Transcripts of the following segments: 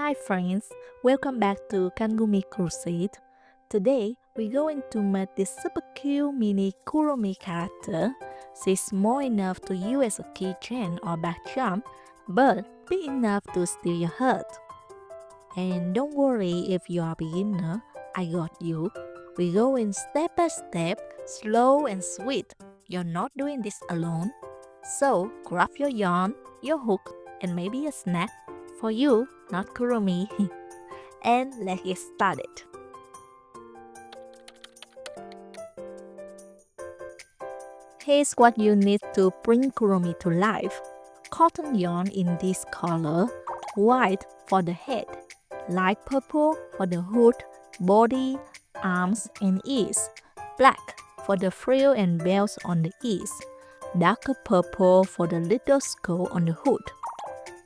Hi friends, welcome back to Kangumi Crochet. Today we're going to make this super cute mini Kuromi character. She's small enough to use as a keychain or bagcharm, but big enough to steal your heart. And don't worry if you are a beginner, I got you. We're going step by step, slow and sweet. You're not doing this alone. So grab your yarn, your hook, and maybe a snack. For you, not Kuromi. And let's get started. Here's what you need to bring Kuromi to life. Cotton yarn in this color, white for the head, light purple for the hood, body, arms and ears, black for the frill and bells on the ears, darker purple for the little skull on the hood.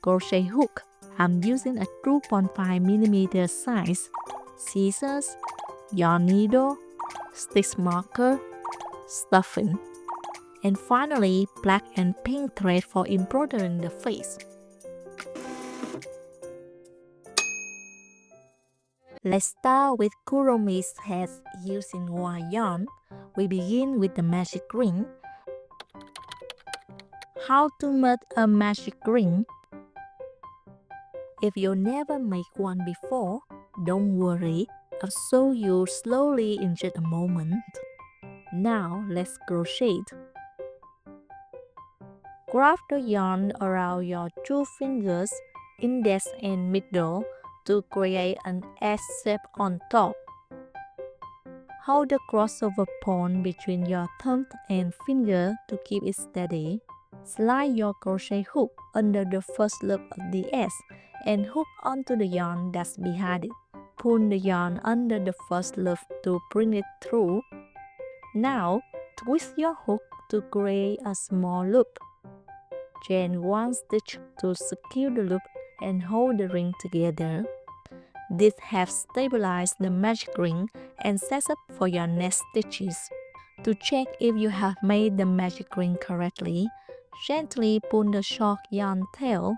Crochet hook, I'm using a 2.5mm size, scissors, yarn needle, stitch marker, stuffing, and finally black and pink thread for embroidering the face. Let's start with Kuromi's head using white yarn. We begin with the magic ring. How to make a magic ring? If you never make one before, don't worry, I'll show you slowly in just a moment. Now let's crochet. Grab the yarn around your two fingers, index and middle, to create an S shape on top. Hold the crossover point between your thumb and finger to keep it steady. Slide your crochet hook under the first loop of the S and hook onto the yarn that's behind it. Pull the yarn under the first loop to bring it through. Now, twist your hook to create a small loop. Chain one stitch to secure the loop and hold the ring together. This helps stabilize the magic ring and sets up for your next stitches. To check if you have made the magic ring correctly, gently pull the short yarn tail.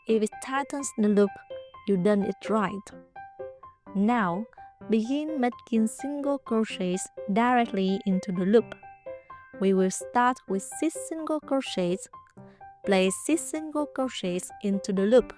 If it tightens the loop, you done it right. Now, begin making single crochets directly into the loop. We will start with 6 single crochets. Place 6 single crochets into the loop.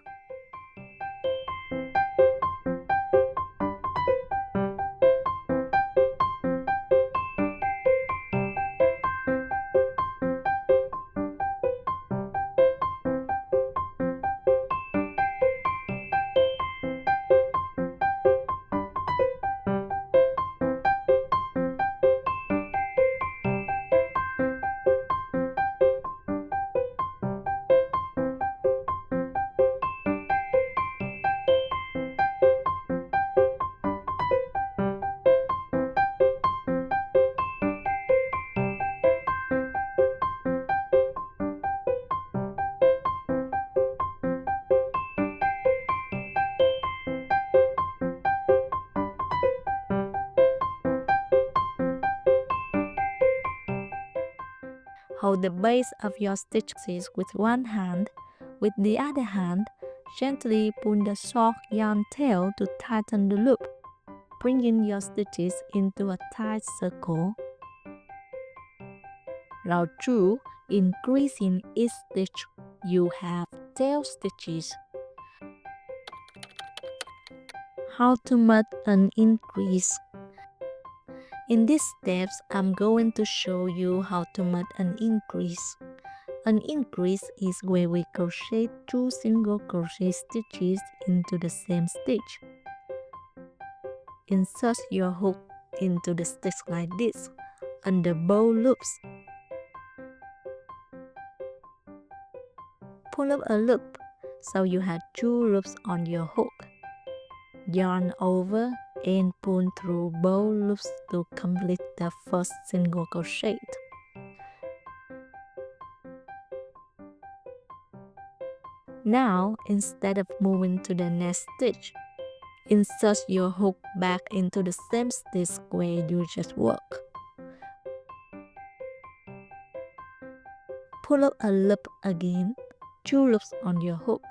Hold the base of your stitches with one hand. With the other hand, gently pull the short yarn tail to tighten the loop, bringing your stitches into a tight circle. Round 2, increasing each stitch, you have tail stitches. How to make an increase? In these steps, I'm going to show you how to make an increase. An increase is where we crochet 2 single crochet stitches into the same stitch. Insert your hook into the stitch like this, under both loops. Pull up a loop, so you have 2 loops on your hook. Yarn over and pull through both loops to complete the first single crochet. Now, instead of moving to the next stitch, insert your hook back into the same stitch where you just worked. Pull up a loop again, 2 loops on your hook.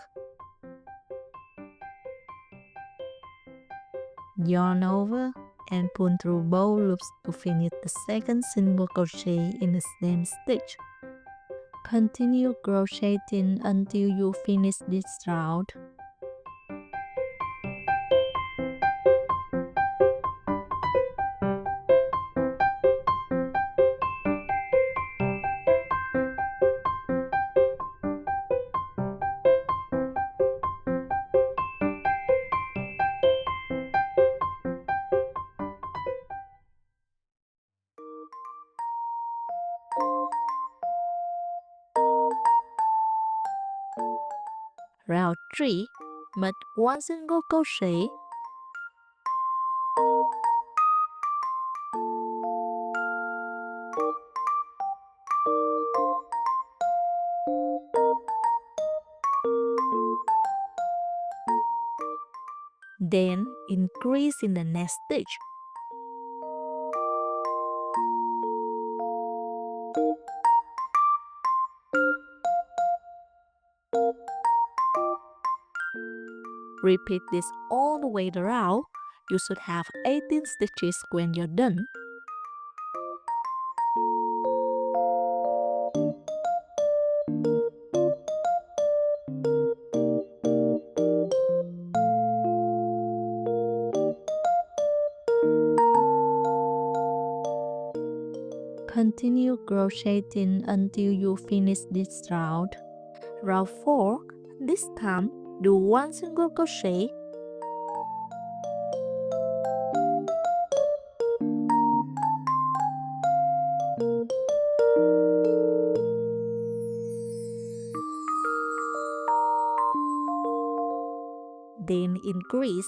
Yarn over and pull through both loops to finish the second single crochet in the same stitch. Continue crocheting until you finish this round. Round 3, make 1 single crochet, then increase in the next stitch. Repeat this all the way around. You should have 18 stitches when you're done. Continue crocheting until you finish this round. Round 4, this time do 1 single crochet, then increase,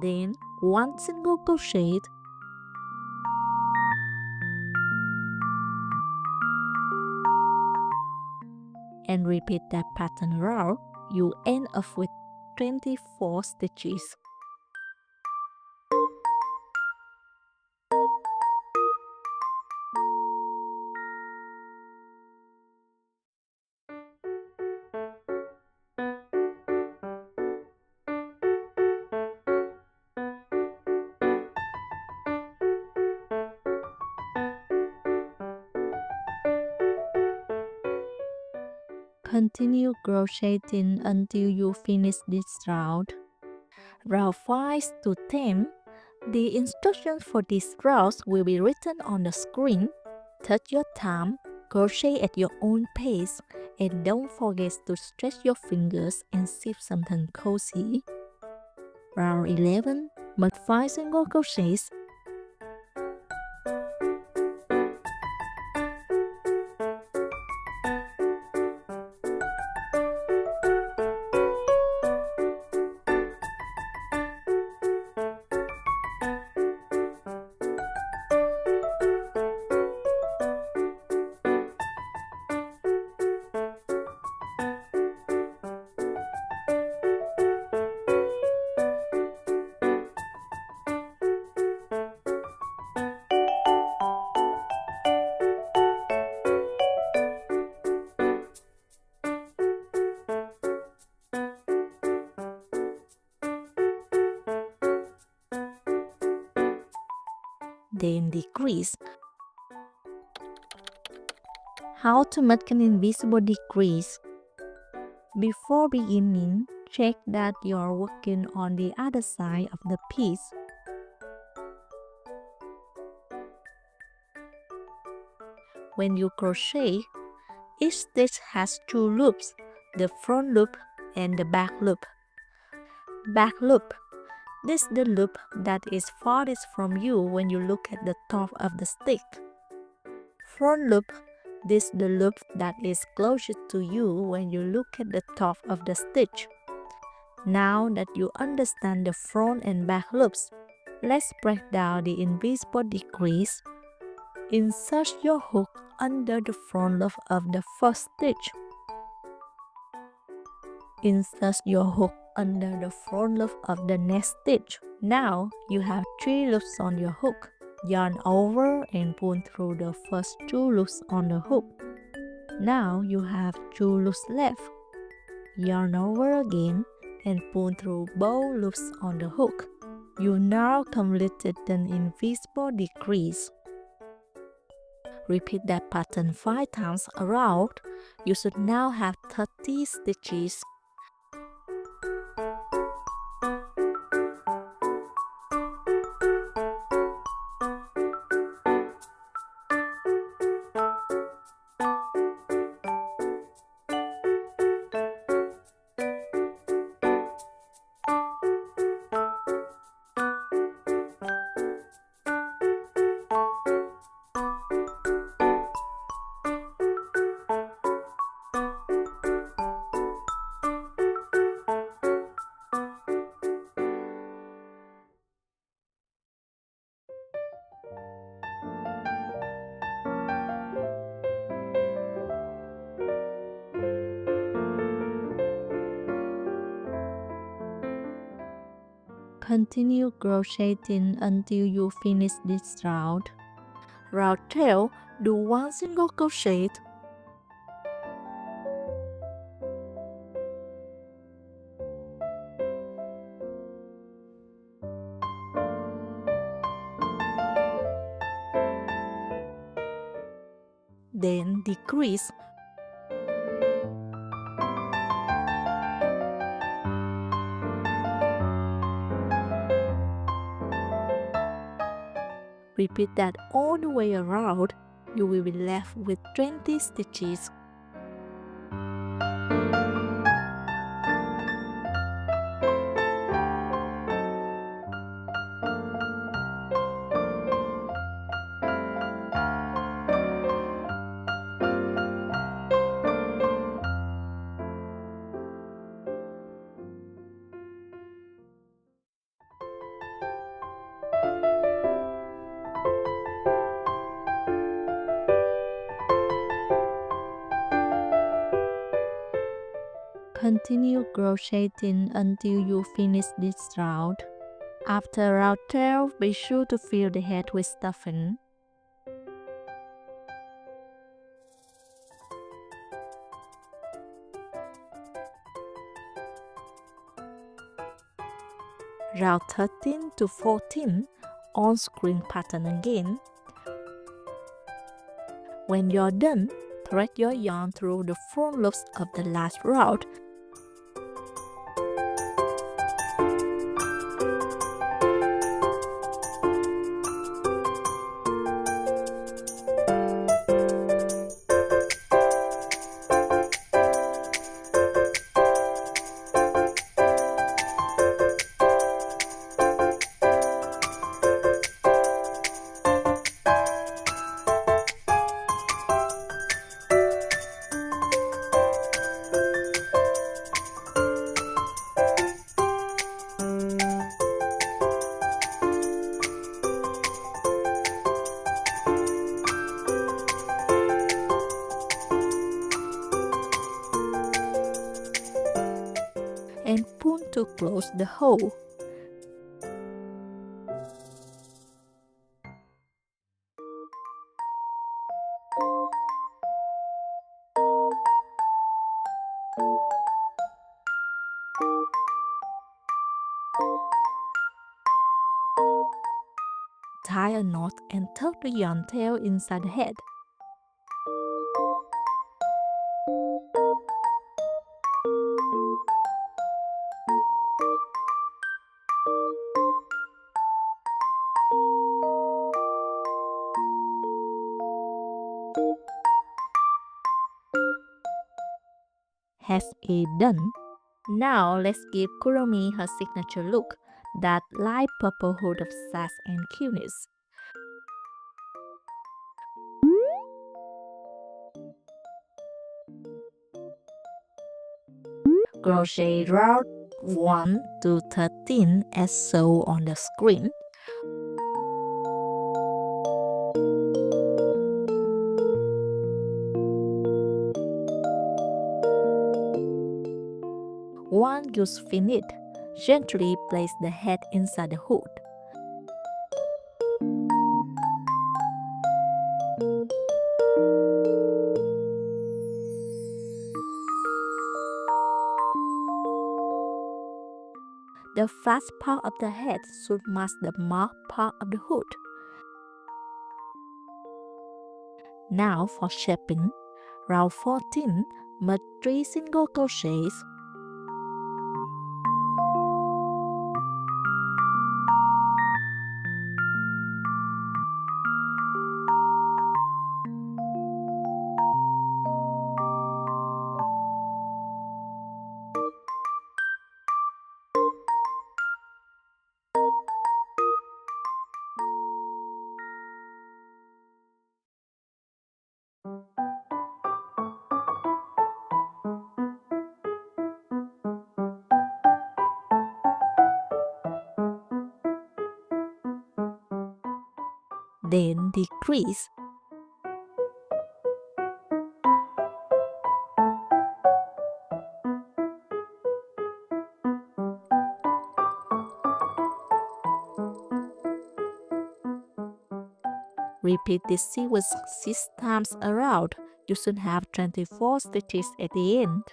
then 1 single crochet, and repeat that pattern around. You end up with 24 stitches. Continue crocheting until you finish this round. Round 5 to 10. The instructions for these rounds will be written on the screen. Take your time, crochet at your own pace, and don't forget to stretch your fingers and zip something cozy. Round 11. Make 5 single crochets. Then decrease. How to make an invisible decrease? Before beginning, check that you are working on the other side of the piece. When you crochet, each stitch has 2 loops, the front loop and the back loop. Back loop. This is the loop that is farthest from you when you look at the top of the stick. Front loop. This is the loop that is closest to you when you look at the top of the stitch. Now that you understand the front and back loops, let's break down the invisible decrease. Insert your hook under the front loop of the first stitch. Insert your hook under the front loop of the next stitch. Now you have 3 loops on your hook. Yarn over and pull through the first 2 loops on the hook. Now you have 2 loops left. Yarn over again and pull through both loops on the hook. You now completed an invisible decrease. Repeat that pattern 5 times around. You should now have 30 stitches. Continue crocheting until you finish this round. Round 12, do 1 single crochet. Then decrease. Repeat that all the way around. You will be left with 20 stitches. Continue crocheting until you finish this round. After round 12, be sure to fill the head with stuffing. Round 13 to 14, on-screen pattern again. When you're done, thread your yarn through the front loops of the last round. And pull to close the hole. Tie a knot and tuck the yarn tail inside the head. Has it done? Now let's give Kuromi her signature look, that light purple hood of sass and cuteness. Crochet round 1 to 13 as shown on the screen. Once you finish, gently place the head inside the hood. The flat part of the head should match the marked part of the hood. Now for shaping, round 14, make 3 single crochets. Then decrease. Repeat this sequence 6 times around. You should have 24 stitches at the end.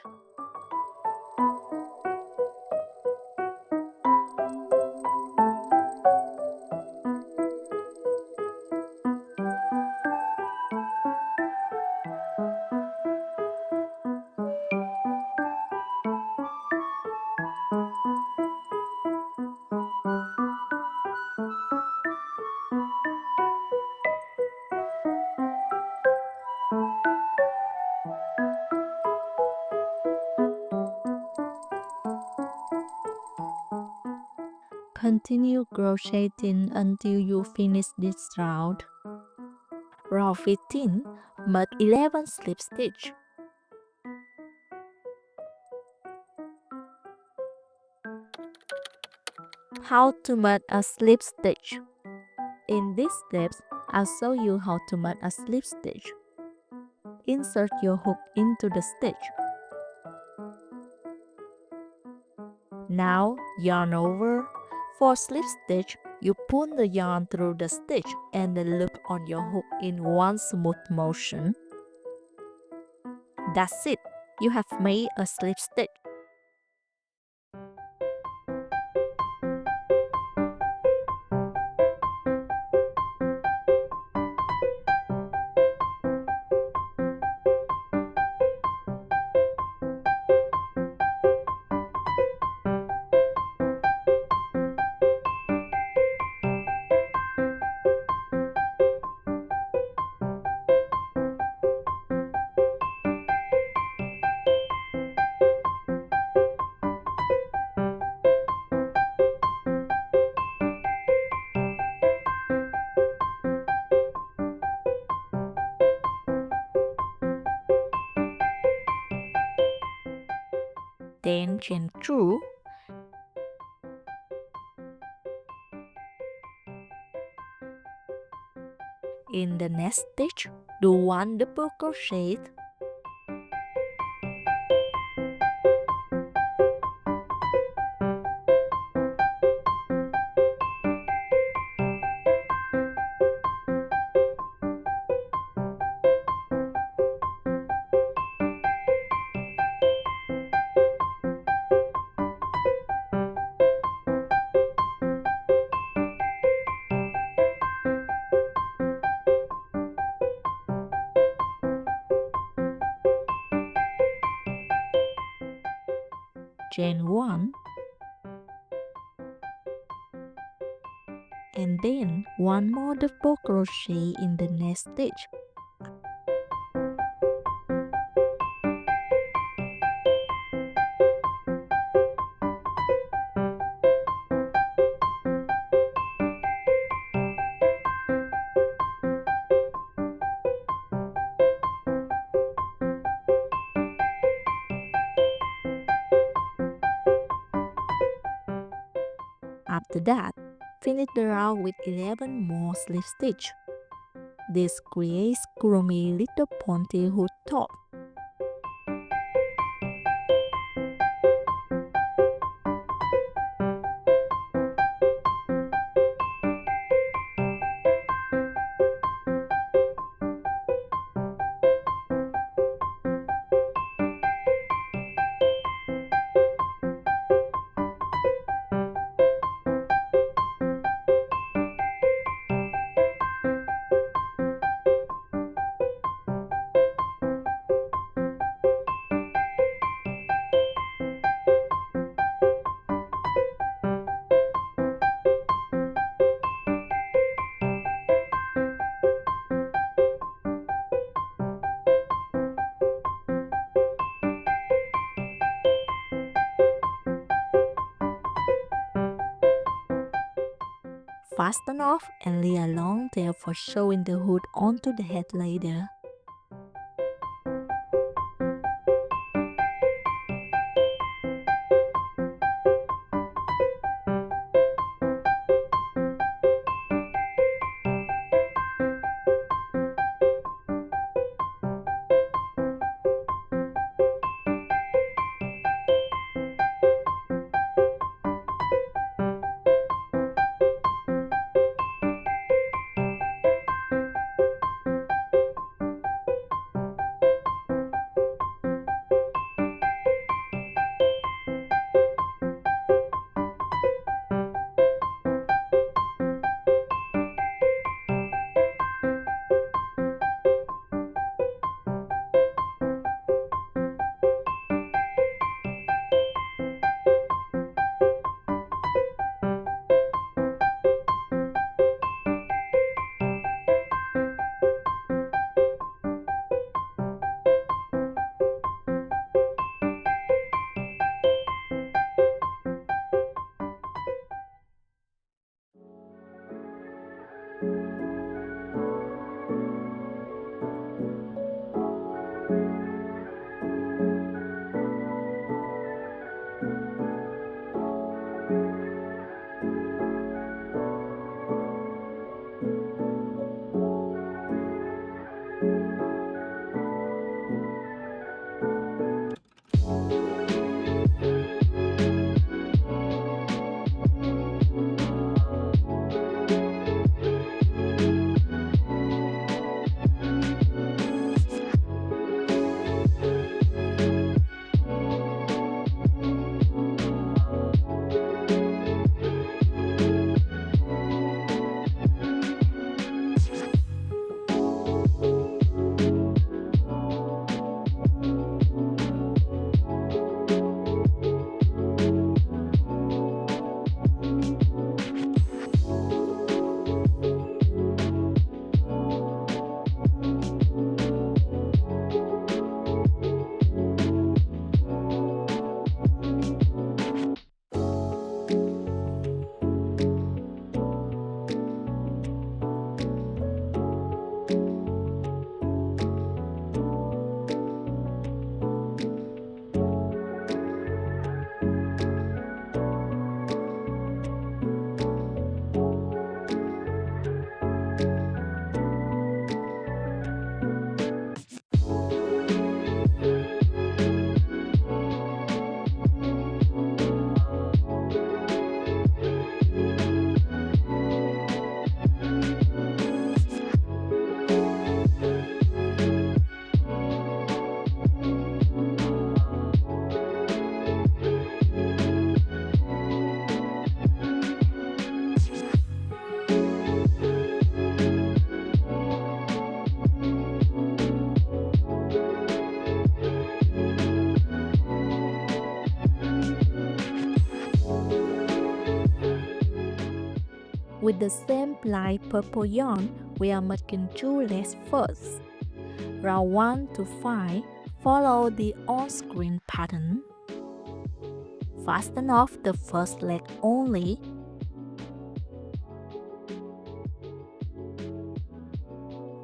Continue crocheting until you finish this round. Round 15, make 11 slip stitch. How to make a slip stitch. In these steps, I'll show you how to make a slip stitch. Insert your hook into the stitch. Now, yarn over. For slip stitch, you pull the yarn through the stitch and the loop on your hook in one smooth motion. That's it. You have made a slip stitch. Then chain through. In the next stitch, do 1 double crochet. Chain 1, and then 1 more double crochet in the next stitch. After that, finish the round with 11 more slip stitch. This creates Kuromi little pointy hood top. fasten off and lay a long tail for showing the hood onto the head later. With the same light purple yarn, we are making 2 legs first. Round 1 to 5, follow the on-screen pattern. Fasten off the first leg only.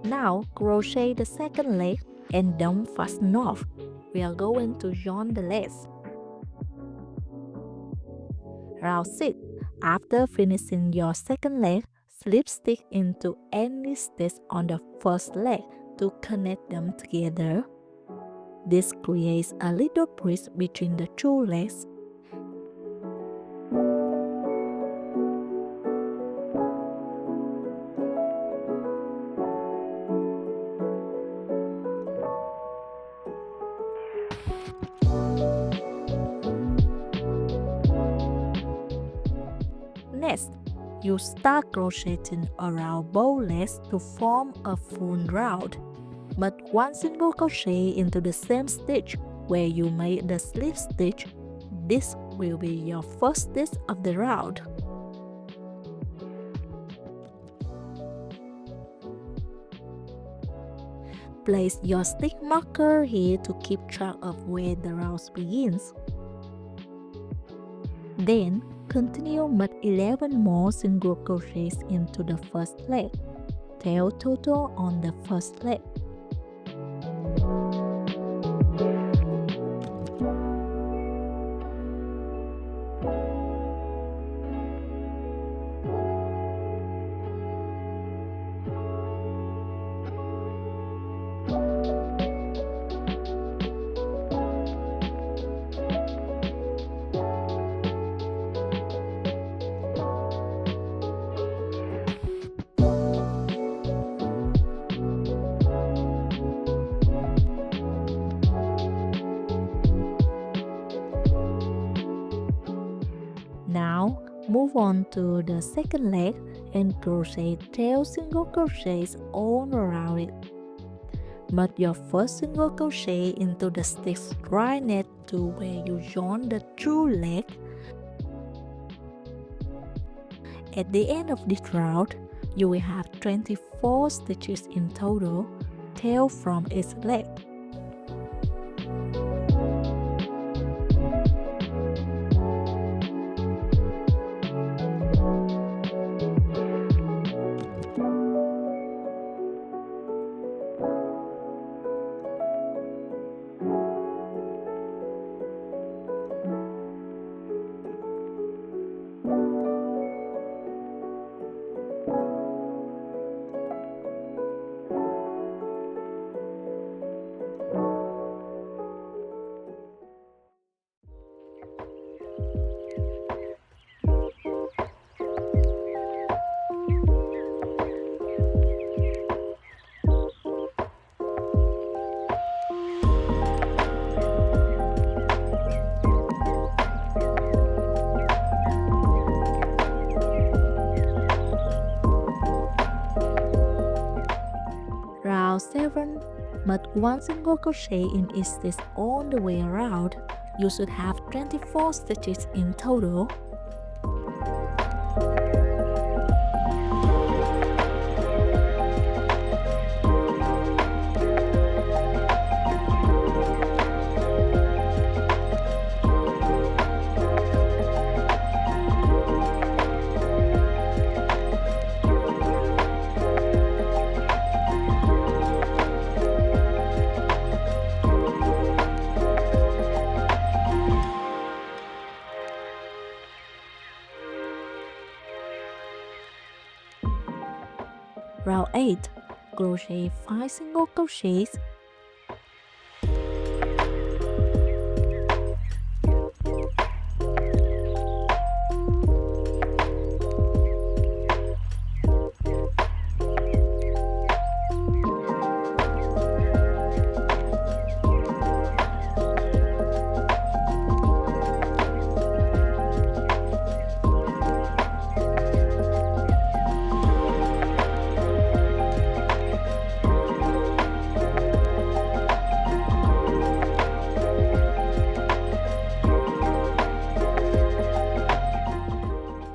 Now crochet the second leg and don't fasten off. We are going to yarn the legs. Round 6. After finishing your second leg, slip stitch into any stitch on the first leg to connect them together. This creates a little bridge between the 2 legs. Next, you start crocheting around both legs to form a full round. Make 1 single crochet into the same stitch where you made the slip stitch. This will be your first stitch of the round. Place your stick marker here to keep track of where the round begins. Then, continue make 11 more single crochets into the first leg. Tail total on the first leg. Now move on to the second leg and crochet 12 single crochets all around it. Make your first single crochet into the stitch right next to where you join the true leg. At the end of this round, you will have 24 stitches in total, 12 from each leg. Round 7. Make 1 single crochet in each stitch all the way around. You should have 24 stitches in total. Round 8. Crochet 5 single crochets.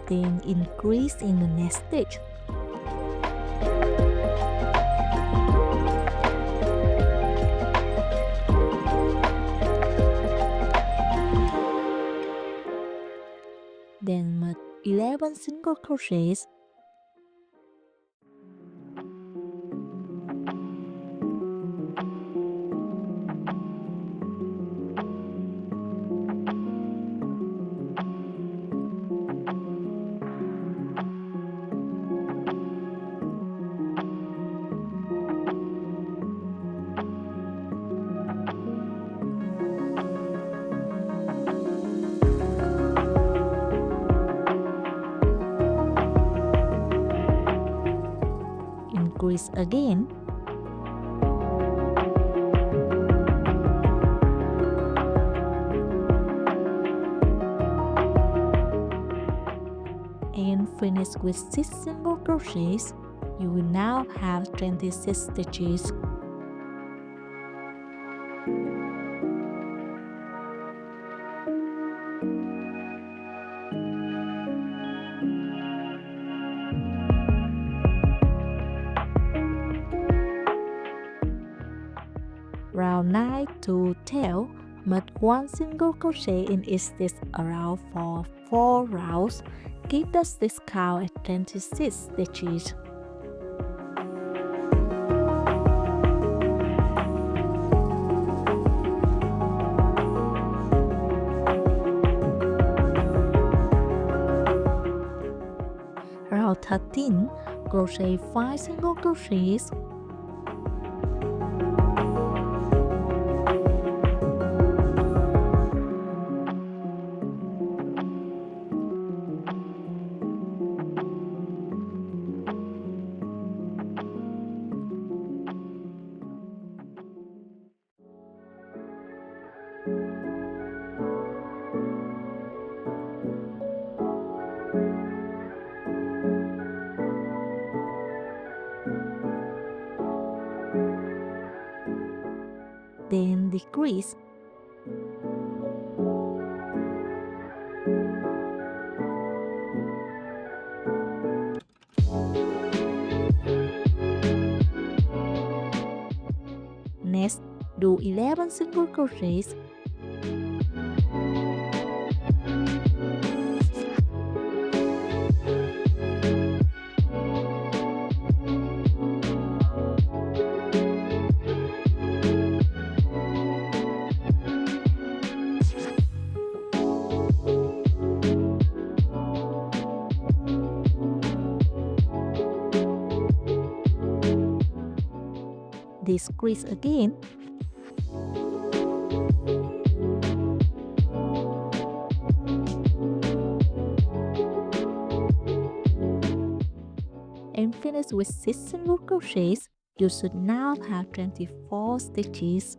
Then increase in the next stitch. Then make 11 single crochets. Increase again. And finish with 6 single crochets. You will now have 26 stitches. Round 9 to tail, make 1 single crochet in each stitch around for 4 rounds, give the stitch count at 26 stitches. Round 13, crochet 5 single crochets. Then decrease. Next, do 11 single crochets. Decrease again. And finish with 6 single crochets. You should now have 24 stitches.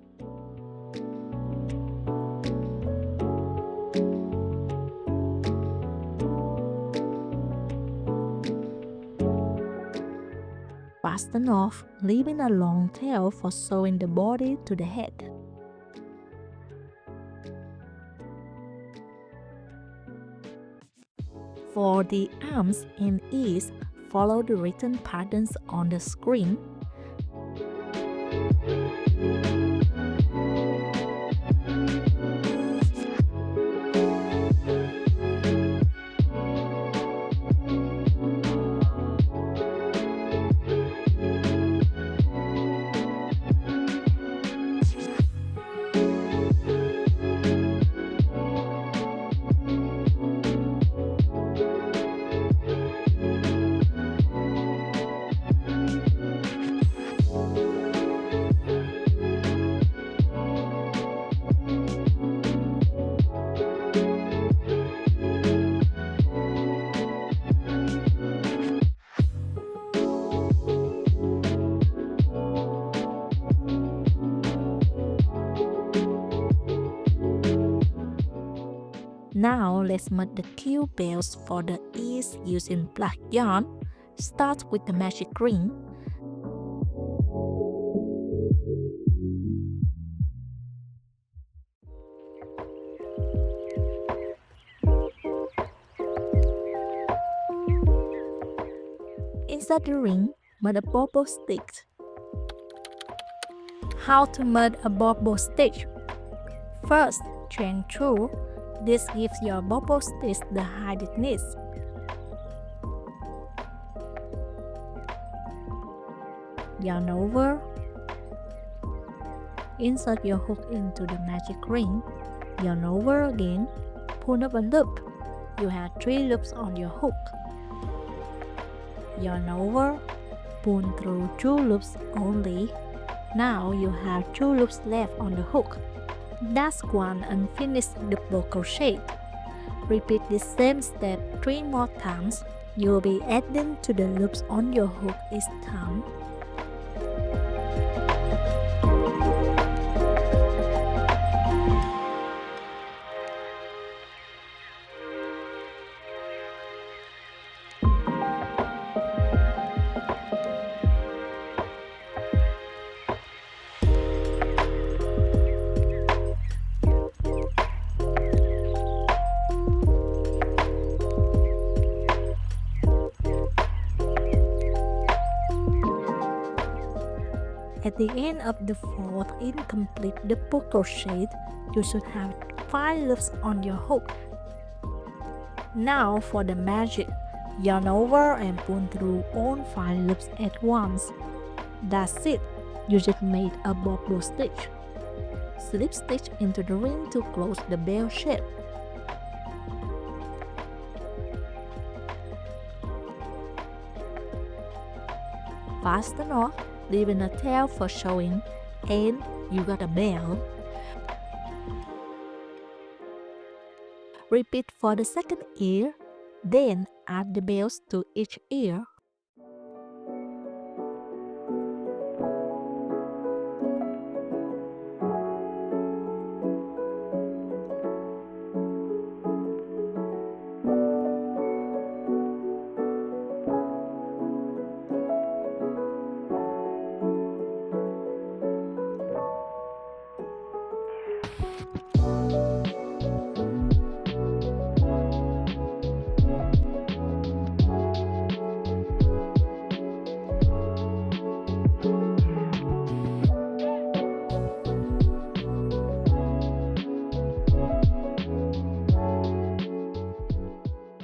Fasten off, leaving a long tail for sewing the body to the head. For the arms and ears, follow the written patterns on the screen. Now let's make the queue bells for the ears using black yarn. Start with the magic ring. Inside the ring, make a bobble stitch. How to make a bobble stitch? First, chain 2. This gives your bobble stitch the height it needs. Yarn over. Insert your hook into the magic ring. Yarn over again. Pull up a loop. You have 3 loops on your hook. Yarn over. Pull through 2 loops only. Now you have 2 loops left on the hook. That's one unfinished double crochet. Repeat the same step 3 more times. You'll be adding to the loops on your hook each time. At the end of the 4th incomplete double crochet, you should have 5 loops on your hook. Now for the magic. Yarn over and pull through all 5 loops at once. That's it. You just made a bobble stitch. Slip stitch into the ring to close the bell shape. Fasten off, leaving a tail for showing, and you got a bell. Repeat for the second ear, then add the bells to each ear.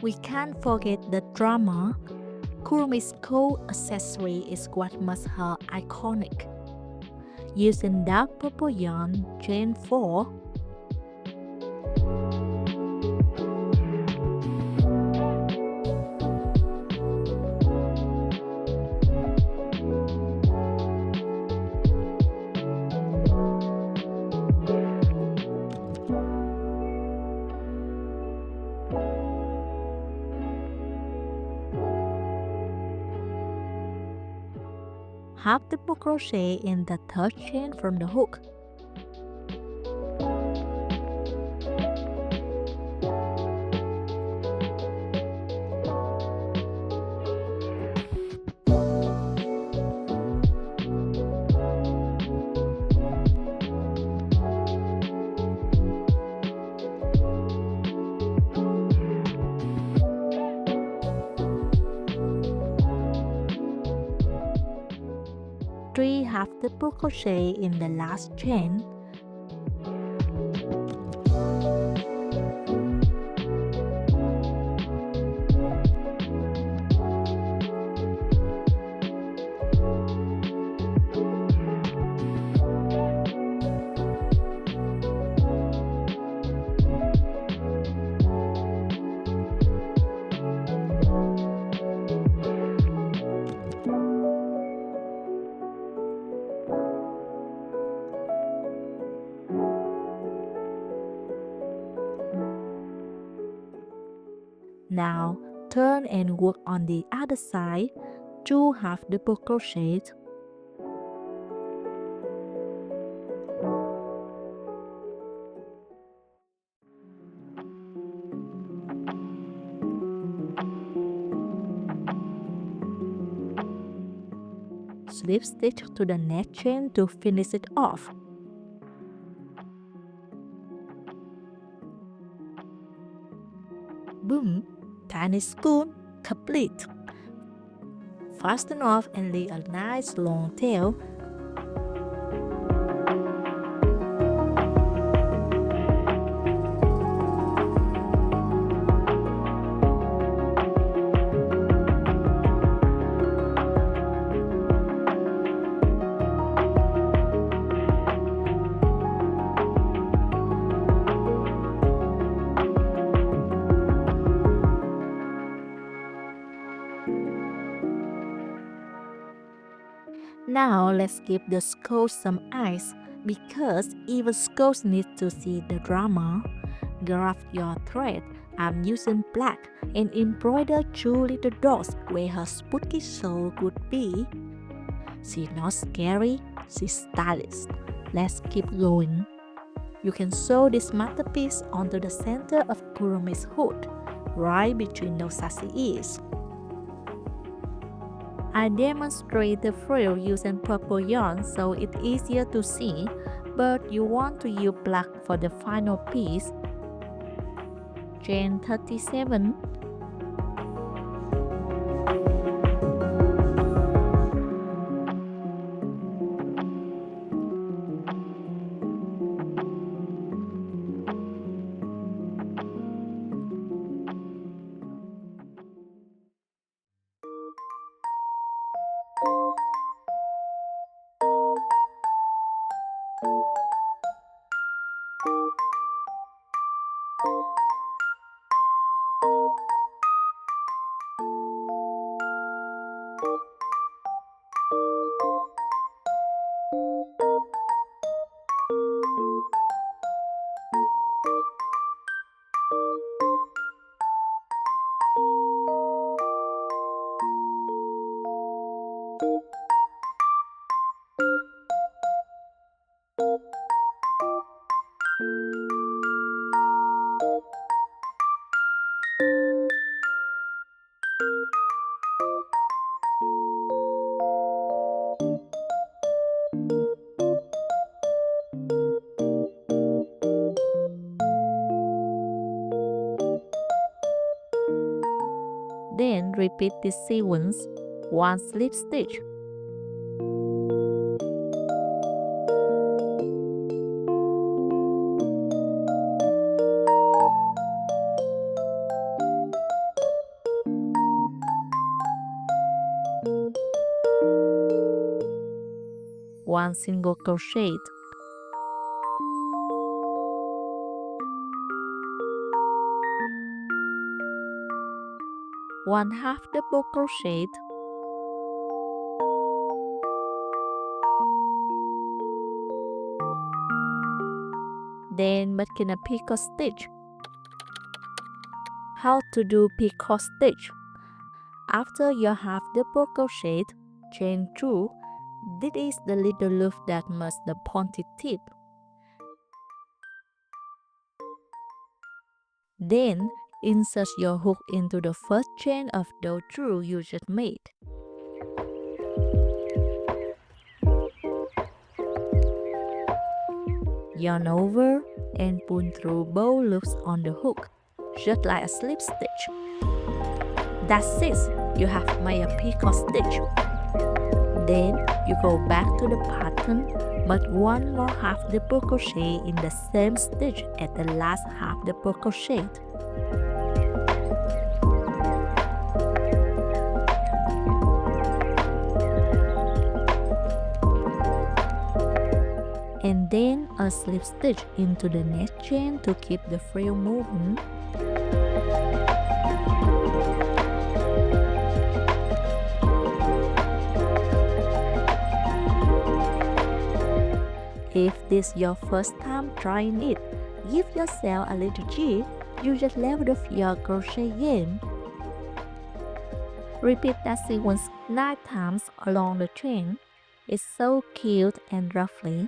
We can't forget the drama. Kuromi's coat accessory is what makes her iconic. Using dark purple yarn, chain 4, half double crochet in the third chain from the hook. Three half double crochet in the last chain. Now turn and work on the other side, 2 half double crochets. Slip stitch to the next chain to finish it off. Boom! Tiny scoop complete. Fasten off and leave a nice long tail. Now let's give the skirt some eyes, because even skirts need to see the drama. Grab your thread. I'm using black and embroider 2 little dots where her spooky soul could be. She's not scary, she's stylish. Let's keep going. You can sew this masterpiece onto the center of Kuromi's hood, right between those sassy ears. I demonstrate the frill using purple yarn so it's easier to see, but you want to use black for the final piece. Chain 37. repeat this sequence, 1 slip stitch. One single crochet, one half double crochet, then making a picot stitch. How to do picot stitch? After your half double crochet, chain 2. This is the little loop that marks the pointed tip. Then insert your hook into the first chain of those 2 you just made. Yarn over and pull through both loops on the hook, just like a slip stitch. That's it, you have made a picot stitch. Then you go back to the pattern, but one more half double crochet in the same stitch at the last half double crochet. And then a slip stitch into the next chain to keep the frill moving. If this is your first time trying it, give yourself a little treat. You just leveled up your crochet game. Repeat that sequence 9 times along the chain. It's so cute and ruffly.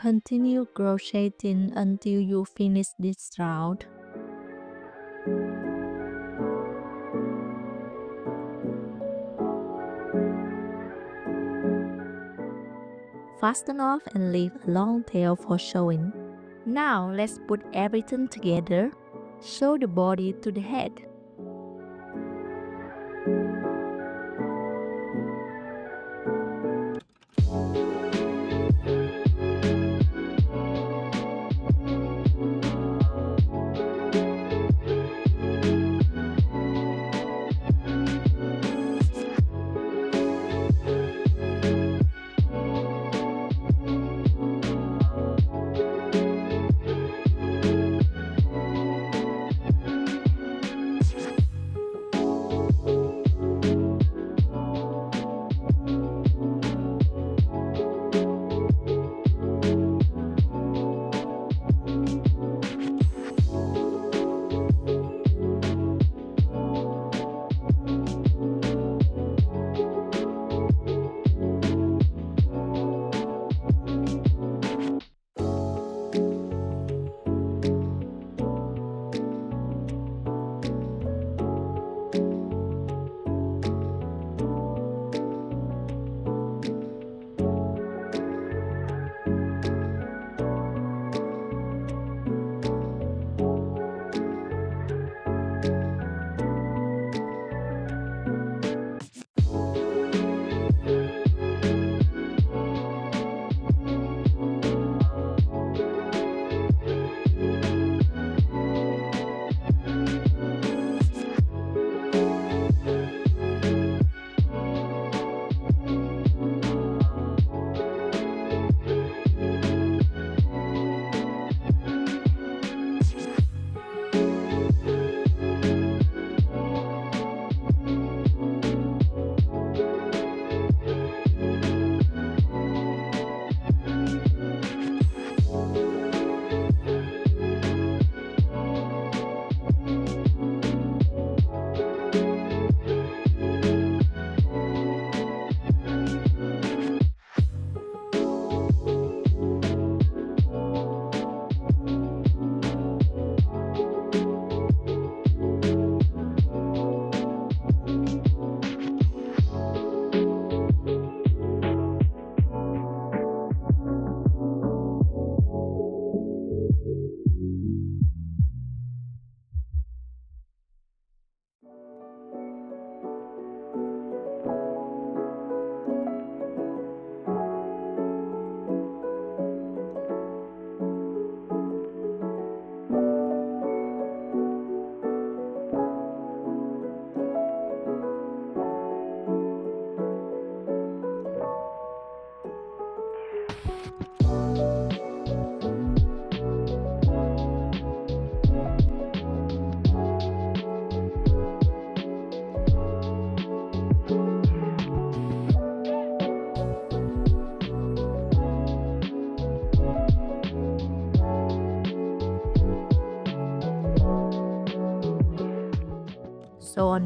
Continue crocheting until you finish this round. Fasten off and leave a long tail for showing. Now let's put everything together. Sew the body to the head.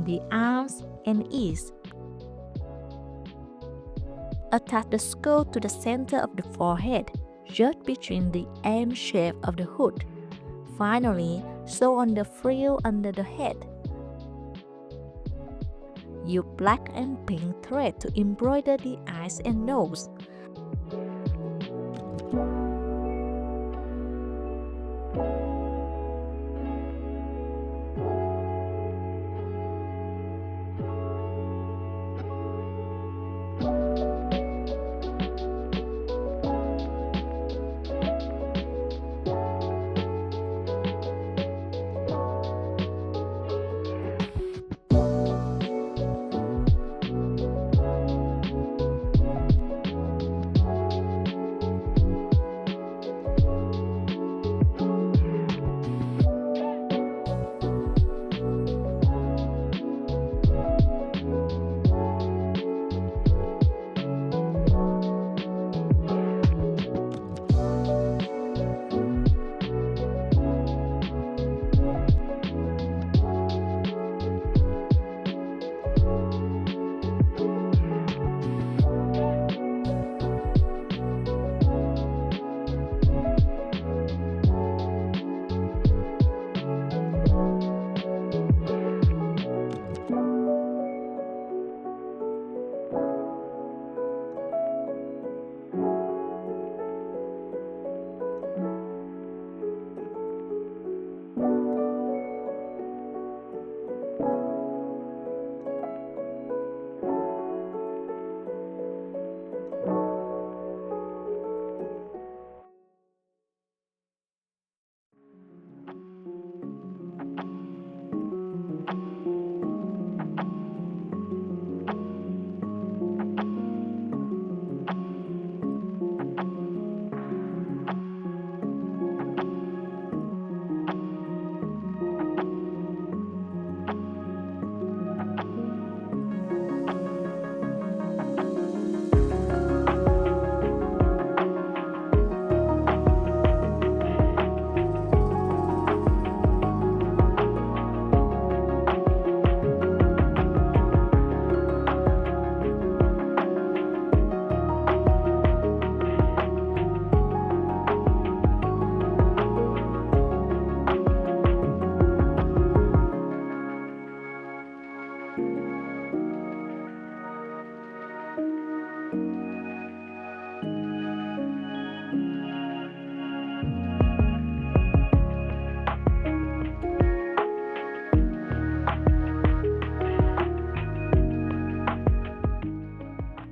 the arms and ears. Attach the skull to the center of the forehead, just between the M shape of the hood. Finally, sew on the frill under the head. Use black and pink thread to embroider the eyes and nose.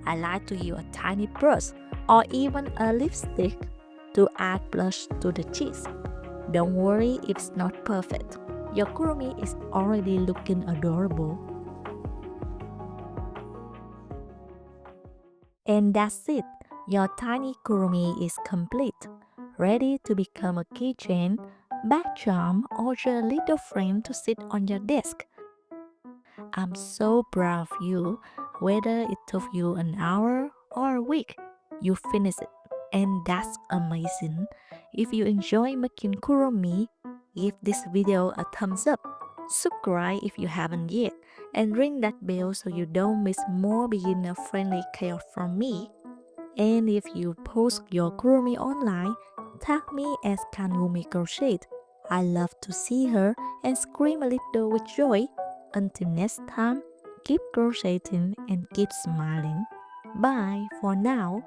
I like to use a tiny brush or even a lipstick to add blush to the cheeks. Don't worry if it's not perfect. Your Kuromi is already looking adorable. And that's it. Your tiny Kuromi is complete, ready to become a keychain, bagcharm, or just a little frame to sit on your desk. I'm so proud of you. Whether it took you an hour or a week, you finished it. And that's amazing. If you enjoy making Kuromi, give this video a thumbs up. Subscribe if you haven't yet, and ring that bell so you don't miss more beginner-friendly chaos from me. And if you post your Kuromi online, tag me as Kangumi Crochet. I love to see her and scream a little with joy. Until next time, keep crocheting and keep smiling. Bye for now.